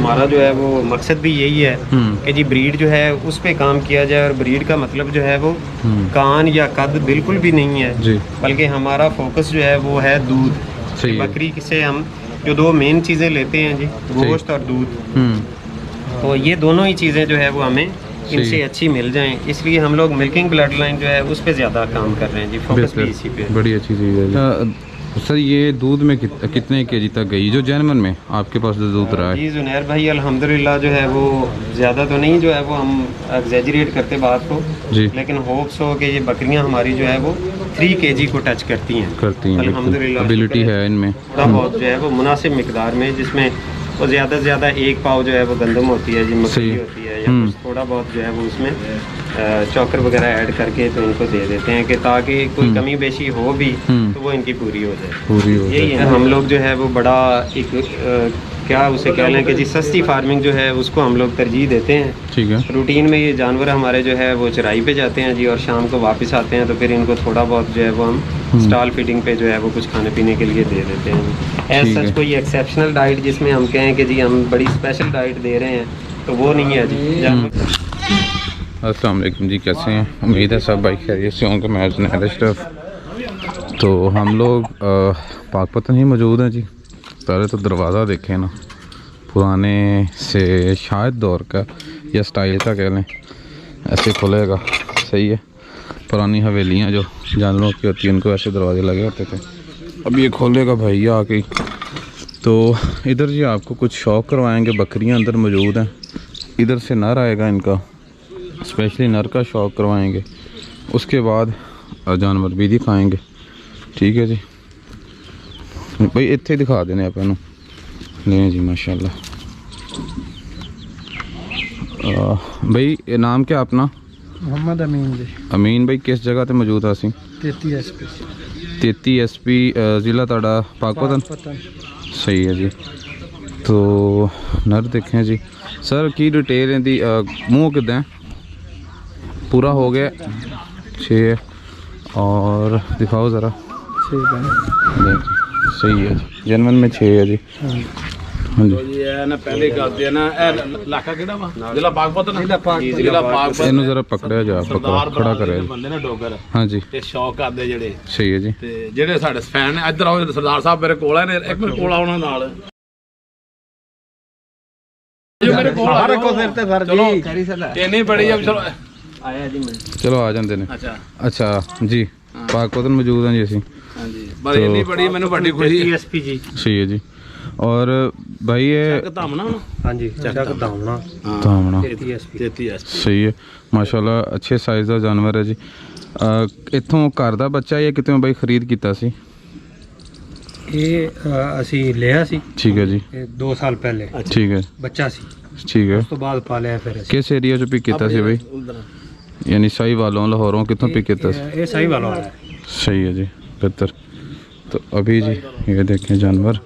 हमारा जो है वो मकसद भी यही है कि जी ब्रीड जो है उस पे काम किया जाए, और ब्रीड का मतलब जो है वो कान या कद बिल्कुल भी नहीं है जी, बल्कि हमारा फोकस जो है वो है दूध। बकरी से हम जो दो मेन चीज़ें लेते हैं जी, गोश्त और दूध, तो ये दोनों ही चीज़ें जो है वो हमें इनसे अच्छी मिल जाएं, इसलिए हम लोग मिल्किंग ब्लड लाइन जो है उस पे ज़्यादा काम कर रहे हैं जी, फोकस भी इसी पे। बड़ी अच्छी चीज़ है सर। ये दूध में कितने केजी तक गई जो जैनवन में आपके पास जो दूध रहा है? जी जुनैर भाई अल्हम्दुलिल्लाह जो है वो ज़्यादा तो नहीं, जो है वो हम एग्जैजरेट करते बात को जी, लेकिन होप्स हो कि ये बकरियां हमारी जो है वो 3 kg को टच करती हैं अल्हम्दुलिल्लाह। एबिलिटी है इनमें थोड़ा बहुत जो है वो मुनासिब मिकदार में, जिसमें वो ज़्यादा से ज़्यादा 1 पाव जो है वो गंदम होती है जी, मकई होती है, या कुछ थोड़ा बहुत जो है वो उसमें चॉकर वगैरह ऐड करके तो इनको दे देते हैं कि ताकि कोई कमी बेशी हो भी तो वो इनकी पूरी हो जाए। यही है, हम लोग जो है वो बड़ा एक क्या उसे कह लें कि जी सस्ती फार्मिंग जो है उसको हम लोग तरजीह देते हैं। ठीक है, रूटीन में ये जानवर हमारे जो है वो चराई पे जाते हैं जी, और शाम को वापस आते हैं, तो फिर इनको थोड़ा बहुत जो है वो हम स्टॉल फीडिंग पे जो है वो कुछ खाने पीने के लिए दे देते हैं। एज सच कोई एक्सेप्शनल डाइट जिसमें हम कहें कि जी हम बड़ी स्पेशल डाइट दे रहे हैं तो वो नहीं है जी। अस्सलाम वालेकुम जी, कैसे हैं? उम्मीद है सब भाई खैरियत से होंगे। मैं जुनैर अशरफ, तो हम लोग पाकपतन ही मौजूद हैं जी। पहले तो दरवाज़ा देखें ना, पुराने से शायद दौर का या स्टाइल का कह लें, ऐसे खुलेगा, सही है। पुरानी हवेलियाँ जो जानवरों की होती हैं उनको ऐसे दरवाजे लगे होते थे, अब ये खोलेगा भैया आके। तो इधर जी आपको कुछ शौक करवाएंगे, बकरियाँ अंदर मौजूद हैं। इधर से नर आएगा इनका, स्पेशली नर का शौक करवाएंगे, उसके बाद जानवर भी दिखाएंगे। ठीक है जी भाई, इत्थे दिखा देने आप इन्हों नहीं जी, माशाल्लाह। भाई ये नाम क्या अपना? मोहम्मद अमीन जी। अमीन भाई किस जगह ते मौजूद आसी? 33 SP ज़िला ताड़ा पाकपतन। सही है जी। तो नर देखें जी सर, की डिटेल है दी, मुँह किदा पूरा हो गया 6, और दिखाओ ज़रा। 6 सही है जी, जनवन में 6 है जी। हाँ जी, इन्हू जरा पकड़िया जा, खड़ा करे। हाँ जी, शौक करते जेडे सही है जी, जेडे साडे फैन ने इधर आओ, सरदार साहब मेरे कोल ने, एक मेरे कोल आओ नाल, मेरे कोल आ रखो सिर ते सर जी, इन्नी बड़ी अब चलो आया जी मैं, चलो आ जाते हैं। अच्छा जी, पाकपतन मौजूद हैं जी असी। हाँ जी, बड़ी इन्नी बड़ी मैंने बड़ी खुशी SP जी। सही है जी। और भाई ये धामना, हाँ जी चक धामना, सही है माशाल्लाह, अच्छे साइज़ का जानवर है जी। इत्थों घर दा बच्चा या कितों भाई खरीद किया सी? ये असी लिया सी। ठीक है जी, 2 साल पहले। ठीक है, बच्चा सी, ठीक है। उस तो बाद पालिया फिर। किस एरिया चो पिक किया सी भाई? यानी साही वालों लाहौरों कितों पिक किया सी? ये साही वालों है। सही है जी, बेहतर। तो अभी जी ये देखें जानवर,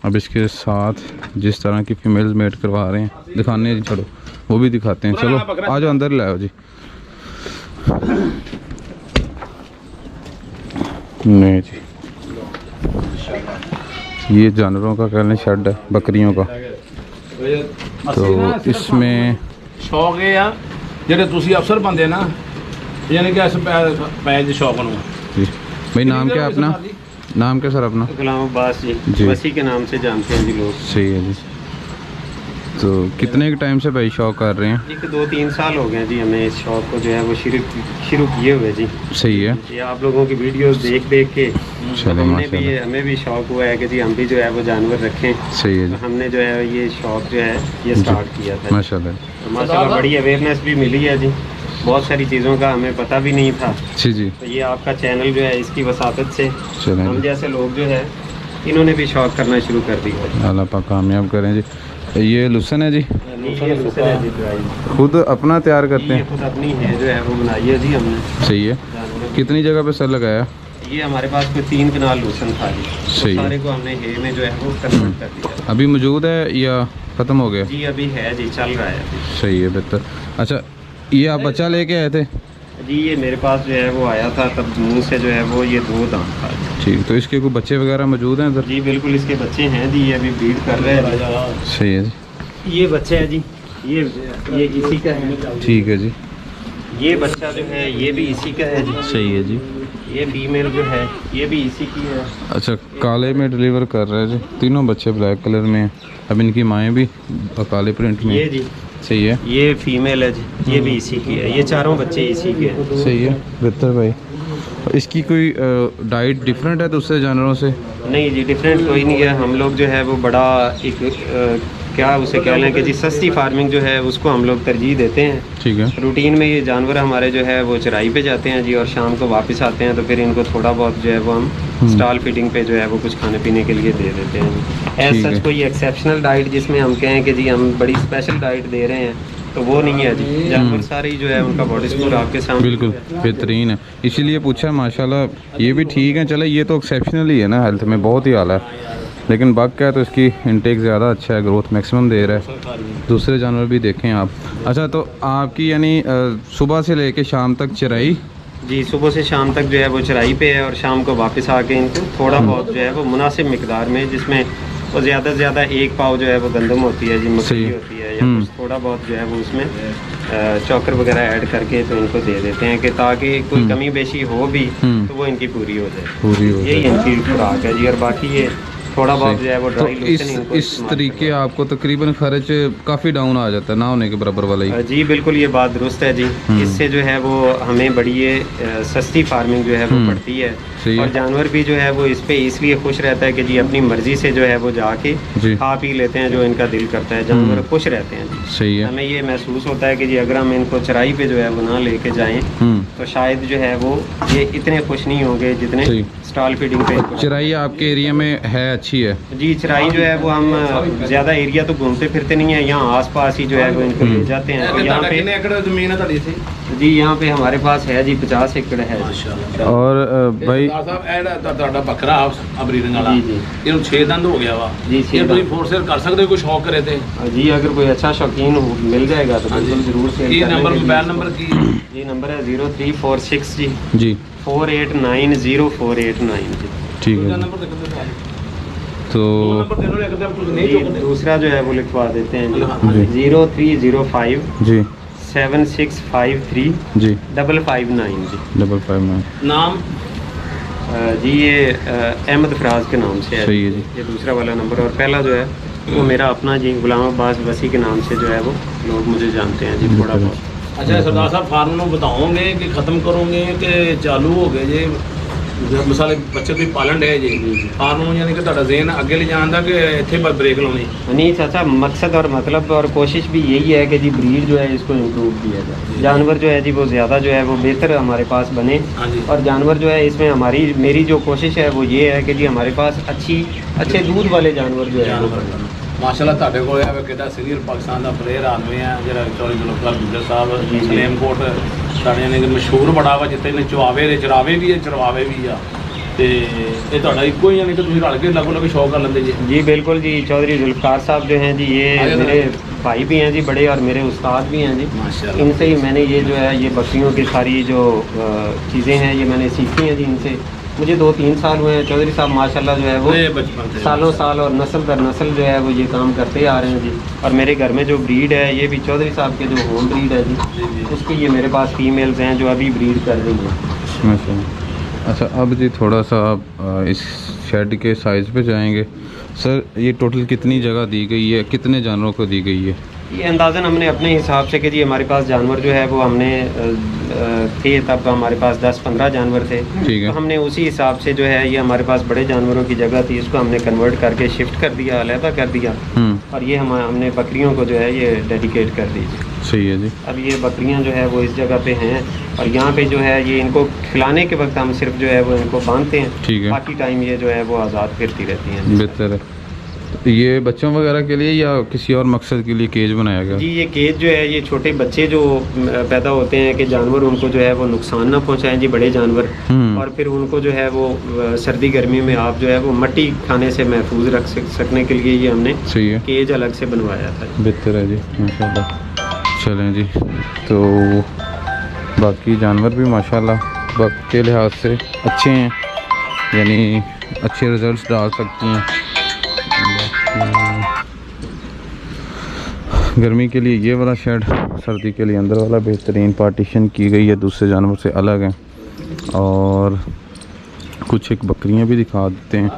अब इसके साथ जिस तरह की फीमेल्स मेट करवा रहे हैं, दिखाने हैं जी, छोड़ो वो भी दिखाते हैं। चलो आ जाओ अंदर लाओ जी। नहीं जी, ये जानवरों का कहने शेड है, बकरियों का। तो इसमें शौक ये आ जेडे तुसी अफसर बंदे ना, यानी कि इस पैज दे शौक नूं जी। भाई नाम क्या अपना? नाम क्या सर अपना? गुलाम अब्बास जी, वसी के नाम से जानते हैं जी लोग। सही है जी। तो कितने के टाइम से भाई शौक कर रहे हैं? एक 2-3 साल हो गए जी हमें इस शौक को जो है वो शुरू किए हुए जी। सही है, ये आप लोगों की वीडियोस देख के हमें भी शौक हुआ है कि जी हम भी जो है वो जानवर रखें। सही है जी, तो हमने जो है ये शौक जो है ये स्टार्ट किया था माशाल्लाह। तो माशाल्लाह बड़ी अवेयरनेस भी मिली है जी, बहुत सारी चीज़ों का हमें पता भी नहीं था जी। तो ये आपका चैनल जो है इसकी वसातत से हम जैसे लोग जो है इन्होंने भी शौक करना शुरू कर दिया। अल्लाह पाक कामयाब करें जी। ये लुसन है जी, खुद अपना तैयार करते हैं? खुद अपनी है जो है वो बनाई है जी हमने। सही है, कितनी जगह पे सर लगाया? ये हमारे पास कोई 3 कनाल लूसन था जी, सही सारे को हमने हे में जो है वो कन्वर्ट कर दिया। अभी मौजूद है या ख़त्म हो गया? जी अभी है जी, चल रहा है अभी। सही है, बेहतर। अच्छा ये आप बच्चा लेके आए थे? जी ये मेरे पास जो है वो आया था, तब मुँह से जो है वो ये 2 दांत था। ठीक, तो इसके कोई बच्चे वगैरह मौजूद हैं इधर? जी बिल्कुल इसके बच्चे हैं जी, ये अभी ब्रीड कर रहे हैं। सही है जी। ये बच्चा है जी, ये इसी का है। ठीक है जी, ये बच्चा जो है ये भी इसी का है जी। सही है जी। ये फीमेल जो है ये भी इसी की है। अच्छा, काले में डिलीवर कर रहे हैं जी, तीनों बच्चे ब्लैक कलर में हैं। अब इनकी माएँ भी काले प्रिंट में ये हैं। जी सही है, ये फीमेल है जी, ये भी इसी की है। ये चारों बच्चे इसी के हैं। सही है बेहतर भाई। इसकी कोई डाइट डिफरेंट है दूसरे जानवरों से? नहीं जी, डिफरेंट कोई नहीं है। हम लोग जो है वो बड़ा एक क्या उसे कह लें कि जी सस्ती फार्मिंग जो है उसको हम लोग तरजीह देते हैं। ठीक है, रूटीन में ये जानवर हमारे जो है वो चराई पे जाते हैं जी, और शाम को वापस आते हैं तो फिर इनको थोड़ा बहुत जो है वो हम स्टॉल फीडिंग पे जो है वो कुछ खाने पीने के लिए दे देते हैं। एज ठीक है। सच कोई एक्सेप्शनल डाइट जिसमें हम कहें कि जी हम बड़ी स्पेशल डाइट दे रहे हैं तो वो नहीं है जी। जानवर सारे ही जो है उनका बॉडी स्कोर आपके सामने बिल्कुल बेहतरीन है, इसीलिए पूछा माशाल्लाह। ये भी ठीक है, चले ये तो एक्सेप्शनल ही है ना, हेल्थ में बहुत ही आला है। लेकिन बग का है तो इसकी इनटेक ज़्यादा अच्छा है, ग्रोथ मैक्सिमम दे रहा है। दूसरे जानवर भी देखें आप। अच्छा, तो आपकी यानी सुबह से लेके शाम तक चराई? जी, सुबह से शाम तक जो है वो चराई पे है, और शाम को वापस आके इनको थोड़ा बहुत जो है वो मुनासिब मिकदार में, जिसमें वो ज़्यादा से ज़्यादा 1 पाव जो है वो गंदम होती है जी, मकई होती है, या कुछ थोड़ा बहुत जो है वो उसमें चॉकर वगैरह ऐड करके तो इनको दे देते हैं कि ताकि कोई कमी बेशी हो भी तो वो इनकी पूरी हो जाए। पूरी हो यही इनकी खुराक है जी। और बाकी ये थोड़ा बहुत जो है वो तो ड्राई लोशन इनको इस तरीके आपको तकरीबन खर्च काफ़ी डाउन आ जाता है, ना होने के बराबर वाला ही। जी बिल्कुल, ये बात दुरुस्त है जी। इससे जो है वो हमें बड़ी ये सस्ती फार्मिंग जो है वो पड़ती है, और जानवर भी जो है वो इस पे इसलिए खुश रहता है कि जी अपनी मर्जी से जो है वो जाके खा पी लेते हैं जो इनका दिल करता है। जानवर खुश रहते हैं जी। सही है, हमें ये महसूस होता है कि जी अगर हम इनको चराई पे जो है वो ना लेके जाएं तो शायद जो है वो ये इतने खुश नहीं होंगे जितने स्टॉल फीडिंग पे। चराई आपके एरिया में है, अच्छी है जी। चराई जो है वो हम ज़्यादा एरिया तो घूमते फिरते नहीं है, यहाँ आसपास ही जो है वो इनको ले जाते हैं। तो यहाँ पे जमीन है ਤੁਹਾਡੀ ਇੱਥੇ? जी यहाँ पे हमारे पास है जी 50 एकड़ है जी। और भाई ਸਾਹਿਬ ਇਹ ਜਿਹੜਾ ਤੁਹਾਡਾ ਬੱਕਰਾ ਅਬਰੀਡਿੰਗ ਵਾਲਾ, जी जी ਇਹਨੂੰ 6 ਦੰਦ ਹੋ ਗਿਆ ਵਾ, जी ਇਹ 6 ਤੁਸੀਂ ਫੋਰ ਸੇਲ ਕਰ ਸਕਦੇ ਹੋ ਕੋਈ ਸ਼ੌਕ ਕਰੇ ਤੇ? जी, अगर कोई अच्छा शौकीन मिल जाएगा तो बिल्कुल जरूर से। ਕੀ ਨੰਬਰ, ਮੋਬਾਈਲ ਨੰਬਰ ਕੀ? जी नंबर है 0346 जी जी 48904889 जी। ठीक है। ਨੰਬਰ ਦੇ ਦਿਓ। तो ਨੰਬਰ ਦੇ ਦਿਓ, ਇੱਕ ਤਾਂ ਤੁਸੀਂ ਨਹੀਂ जी, ਚੁੱਕਦੇ। दूसरा जो है वो लिखवा देते हैं जी। जी 0305 जी 7653 जी 559 जी। 559 ਨਾਮ? जी ये अहमद फराज के नाम से है। सही है जी। ये दूसरा वाला नंबर, और पहला जो है वो मेरा अपना जी गुलाम अब्बास वसी के नाम से जो है वो लोग मुझे जानते हैं जी थोड़ा बहुत। ਅੱਛਾ ਸਰਦਾਰ ਸਾਹਿਬ, ਫਾਰਮ ਨੂੰ ਬਤਾਓਗੇ ਕਿ ਖਤਮ ਕਰੋਗੇ ਕਿ ਚਾਲੂ ਹੋ ਗਏ ਜੇ? ਮਿਸਾਲੇ ਬੱਚੇ ਤੁਸੀਂ ਪਾਲਣ ਰਹੇ ਜੀ, ਫਾਰਮ ਨੂੰ ਯਾਨੀ ਕਿ ਤੁਹਾਡਾ ਜ਼ੇਨ ਅੱਗੇ ਲੈ ਜਾਣ ਦਾ ਕਿ ਇੱਥੇ ਬਸ ਬ੍ਰੇਕ ਲਾਉਣੀ? नहीं चाचा, मकसद और मतलब और कोशिश भी यही है कि जी ब्रीड जो है इसको इम्प्रूव किया जाए। जानवर जो है जी वो ज़्यादा जो है वो बेहतर हमारे पास बने, हाँ जी। और जानवर जो है इसमें मेरी जो कोशिश है वो ये है कि जी हमारे पास अच्छे दूध वाले जानवर जो है वो बने। ਮਾਸ਼ਾਅੱਲਾ ਤੁਹਾਡੇ ਕੋਲ ਇਹ ਕਿਹੜਾ ਸੀਨੀਅਰ ਪਾਕਿਸਤਾਨ ਦਾ ਪਲੇਅਰ ਆਦਮੀ ਆ ਜਿਹੜਾ ਚੌਧਰੀ ਜ਼ੁਲਫਕਾਰ ਗੁੱਜਰ ਸਾਹਿਬ ਸਲੇਮਕੋਟ ਸਾਡੇ ਨੇ ਮਸ਼ਹੂਰ ਬੜਾ ਵਾ, ਜਿੱਥੇ ਨੇ ਚਰਾਵੇ ਵੀ ਹੈ, ਚਰਵਾਵੇ ਵੀ ਆ, ਤੇ ਇਹ ਤੁਹਾਡਾ ਇੱਕੋ ਹੀ ਯਾਨੀ ਕਿ ਤੁਸੀਂ ਰਲ ਕੇ ਲੱਗੋ ਸ਼ੌਕ ਕਰ ਲੈਂਦੇ ਜੀ? जी बिल्कुल जी, चौधरी जुल्फकार साहब जो हैं जी ये मेरे भाई भी हैं जी बड़े, और मेरे उस्ताद भी हैं जी। माशाअल्लाह। इनसे ही मैंने ये जो है ये बकरियों की सारी जो चीज़ें हैं ये मैंने सीखी हैं जी इनसे। मुझे 2-3 साल हुए हैं। चौधरी साहब माशाल्लाह जो है वो बचपन से सालों साल और नस्ल दर नस्ल जो है वो ये काम करते आ रहे हैं जी। और मेरे घर में जो ब्रीड है ये भी चौधरी साहब के जो होम ब्रीड है जी, उसकी ये मेरे पास फीमेल्स हैं जो अभी ब्रीड कर रही हैं। माशाल्लाह। अच्छा, अब जी थोड़ा सा आप इस शेड के साइज़ पे जाएंगे। सर, ये टोटल कितनी जगह दी गई है, कितने जानवरों को दी गई है? ये अंदाज़न हमने अपने हिसाब से कि जी हमारे पास जानवर जो है वो हमने थे तब हमारे पास 10-15 जानवर थे, ठीक है। तो हमने उसी हिसाब से जो है ये हमारे पास बड़े जानवरों की जगह थी, इसको हमने कन्वर्ट करके शिफ्ट कर दिया, अलहदा कर दिया, और ये हमने बकरियों को जो है ये डेडिकेट कर दी। सही है जी। अब ये बकरियां जो है वो इस जगह पे हैं, और यहाँ पे जो है ये इनको खिलाने के वक्त हम सिर्फ जो है वो इनको बांधते हैं, ठीक है। बाकी टाइम ये जो है वो आज़ाद फिरती रहती हैं। बेहतर है। ये बच्चों वगैरह के लिए या किसी और मकसद के लिए केज बनाया गया? जी ये केज जो है ये छोटे बच्चे जो पैदा होते हैं कि जानवर उनको जो है वो नुकसान ना पहुंचाएं जी, बड़े जानवर, और फिर उनको जो है वो सर्दी गर्मी में आप जो है वो मट्टी खाने से महफूज रख सकने के लिए ये हमने सही है केज अलग से बनवाया था। बेहतर है जी, माशाल्लाह। चलें जी, तो बाकी जानवर भी माशाल्लाह वक्त के लिहाज से अच्छे हैं, यानी अच्छे रिजल्ट्स डाल सकती हैं। गर्मी के लिए ये वाला शेड, सर्दी के लिए अंदर वाला। बेहतरीन पार्टीशन की गई है, दूसरे जानवर से अलग है। और कुछ एक बकरियां भी दिखा देते हैं।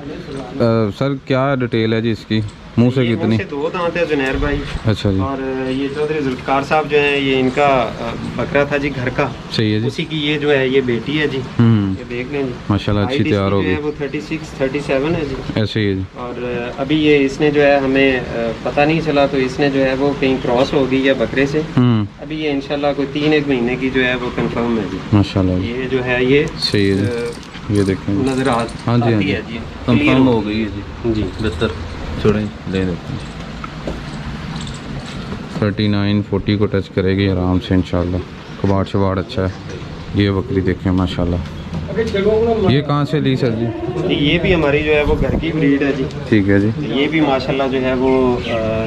सर क्या डिटेल है जी इसकी, मुंह से ये कितनी? मुंह से 2 दांत है जुनैर भाई। अच्छा जी। और ये चौधरी जुल्फकार साहब जो है, ये इनका बकरा था जी घर का। सही है जी। उसी की ये जो है ये बेटी है जी। ये देख लें जी, माशाल्लाह अच्छी हाइट तैयार इसकी हो जो है गई। वो 36-37 है जी। ऐसे ही है जी। और अभी ये इसने जो है हमें पता नहीं चला, तो इसने जो है वो कहीं क्रॉस हो गई है बकरे से। अभी ये इंशाल्लाह कोई 3-1 महीने की जो है वो कंफर्म है जी। माशाल्लाह जी। ये जो है ये सही है जी। ये देखें नजर हाँ जी, हाँ आती जी। है जी, कंफर्म हो गई है जी। जी। बेहतर छोड़ें, ले देते हैं। 39-40 को टच करेगी आराम से इंशाल्लाह। कबाड़ शबाड़ अच्छा है। ये बकरी देखें माशाल्लाह। ये कहाँ से ली सर जी? ये भी हमारी जो है वो घर की ब्रीड है जी। ठीक है जी। ये भी माशाल्लाह जो है वो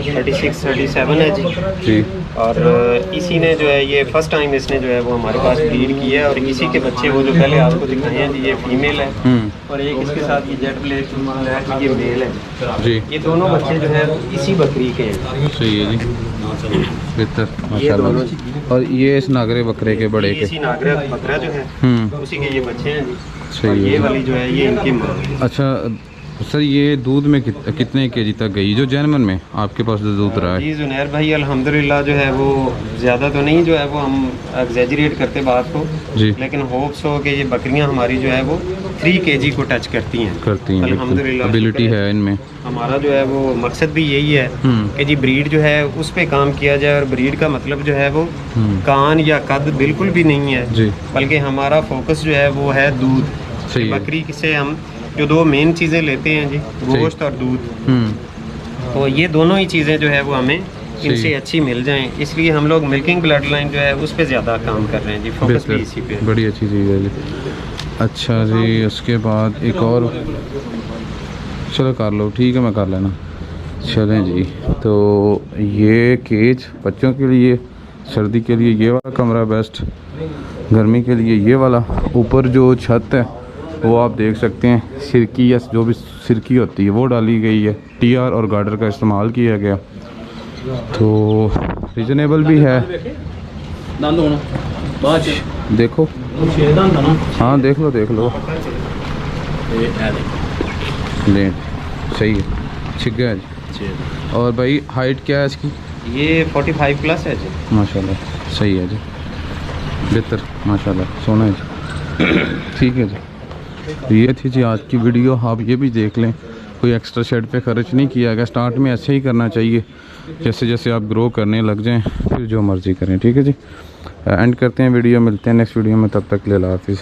36-37 है जी। जी। और इसी ने जो है ये फर्स्ट टाइम इसने जो है वो हमारे पास ब्रीड की है। और इसी के बच्चे वो जो पहले आपको दिखाए हैं जी, ये फीमेल है। और एक इसके साथ ये जेट ब्लैक ये मेल है जी। ये दोनों बच्चे जो है इसी बकरी के हैं। सही है जी। बेहतर ये दोनों माशाल्लाह। और ये इस नागरे बकरे के बड़े के? इसी नागरा बकरा जो है उसी के ये बच्चे हैं जी। सही और है। ये वाली जो है ये इनकी माँ है। अच्छा सर, ये दूध में कितने केजी तक गई जो जर्मन में आपके पास जो दूध रहा है? जी जुनैर भाई अल्हम्दुलिल्लाह जो है वो ज़्यादा तो नहीं जो है वो हम एग्जैजरेट करते बात को जी, लेकिन होप्स हो कि ये बकरियां हमारी जो है वो 3 kg को टच करती हैं। अल्हम्दुलिल्लाह एबिलिटी है इनमें। हमारा जो है वो मकसद भी यही है कि जी ब्रीड जो है उस पे काम किया जाए। और ब्रीड का मतलब जो है वो कान या कद बिल्कुल भी नहीं है जी। बल्कि हमारा फोकस जो है वो है दूध। सही है। बकरी से हम जो 2 मेन चीज़ें लेते हैं जी, गोश्त और दूध। तो ये दोनों ही चीज़ें जो है वो हमें इनसे अच्छी मिल जाएं, इसलिए हम लोग मिल्किंग ब्लड लाइन जो है उस पे ज़्यादा काम कर रहे हैं जी। फोकस भी इसी पे। बड़ी अच्छी चीज़ है जी। अच्छा जी, उसके बाद एक और, चलो कर लो, ठीक है मैं कर लेना। चलें जी, तो ये केज बच्चों के लिए, सर्दी के लिए ये वाला कमरा बेस्ट, गर्मी के लिए ये वाला। ऊपर जो छत है वो आप देख सकते हैं सिरकी या जो भी सिरकी होती है वो डाली गई है। टीआर और गार्डर का इस्तेमाल किया गया, तो रीजनेबल भी है। देखो, हाँ देख लो ले, सही है, छिग्गा है जी। और भाई हाइट क्या है इसकी? ये 45 प्लस है जी। माशाल्लाह सही है जी, बेहतर माशाल्लाह, सोना है जी। ठीक है जी, तो ये थी जी आज की वीडियो। आप ये भी देख लें, कोई एक्स्ट्रा शेड पे खर्च नहीं किया गया। स्टार्ट में ऐसे ही करना चाहिए, जैसे जैसे आप ग्रो करने लग जाएं फिर जो मर्ज़ी करें। ठीक है जी, एंड करते हैं वीडियो, मिलते हैं नेक्स्ट वीडियो में, तब तक ले ला हाफिज़।